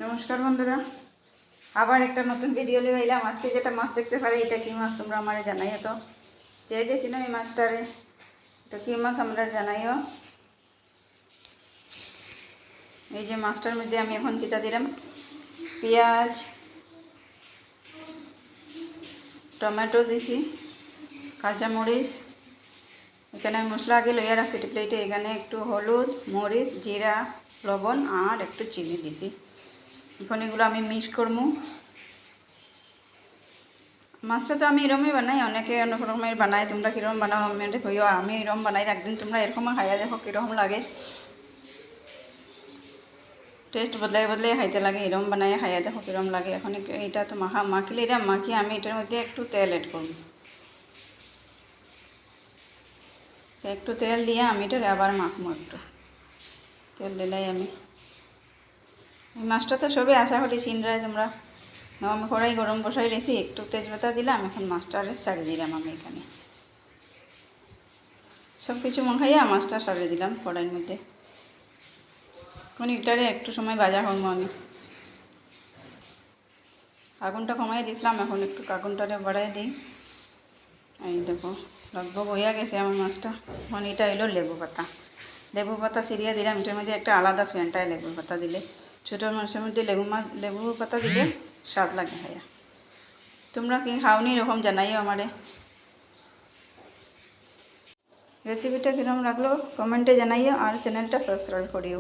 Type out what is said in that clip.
নমস্কার বন্ধুরা, আবার একটা নতুন ভিডিও নিয়ে এলাম। আজকে যেটা মাছ দেখতে পারে এটা কি মাছ তোমরা আমারে জানাইও তো। যে ছিল এই মাছটারে, এটা কি মাছ আমরা জানাইও। এই যে মাছটার মধ্যে আমি এখন কিতা দিলাম, পেঁয়াজ, টমেটো দিছি, কাঁচামরিচ। এখানে আমি মশলা আগে লইয়া রাখছি প্লেটে। এখানে একটু হলুদ, মরিচ, জিরা, লবণ আর একটু চিনি দিছি। এখন এগুলো আমি মিক্স করবো। মাছটা তো আমি এরমই বানাই, অনেকে অনেক রকমের বানায়। তোমরা কীরকম বানাও আমি কইও, আমি এরকম বানাই। একদিন তোমরা এরকম খাইয়া দেখো কীরকম লাগে। টেস্ট বদলাই বদলাই খাইতে লাগে, এরকম বানাই খাইয়া দেখো কীরকম লাগে। এখন এটা তো মাখিলে এটা মাখিয়ে আমি এটার মধ্যে একটু তেল এড করব। একটু তেল দিয়ে আমি এটা আবার মাখবো। একটু তেল দিলাই আমি এই মাছটা তো সবই আশা করি চিনরায় তোমরা। আমি কড়াই গরম বসাই রেছি, একটু তেজপাতা দিলাম। এখন মাছটারে ছাড়িয়ে দিলাম আমি। এখানে সব কিছু মাখাইয়া মাছটা ছাড়িয়ে দিলাম কড়াইয়ের মধ্যে। এখন এটারে একটু সময় ভাজা করবো আমি। আগুনটা কমাই দিয়েছিলাম, এখন একটু আগুনটারে বাড়াই দিই। এই দেখো লগভগ হইয়া গেছে আমার মাছটা। এখন এটা এলো লেবু পাতা। লেবু পাতা ছিঁড়িয়ে দিলাম। এটার মধ্যে একটা আলাদা সেন্টায় লেবু পাতা দিলে। ছোটো মাছের মধ্যে লেবু পাতা দিলে স্বাদ লাগে খাইয়া। তোমরা কি খাওনি এরকম জানাইও আমারে। রেসিপিটা কীরকম লাগলো কমেন্টে জানাইও আর চ্যানেলটা সাবস্ক্রাইব করিও।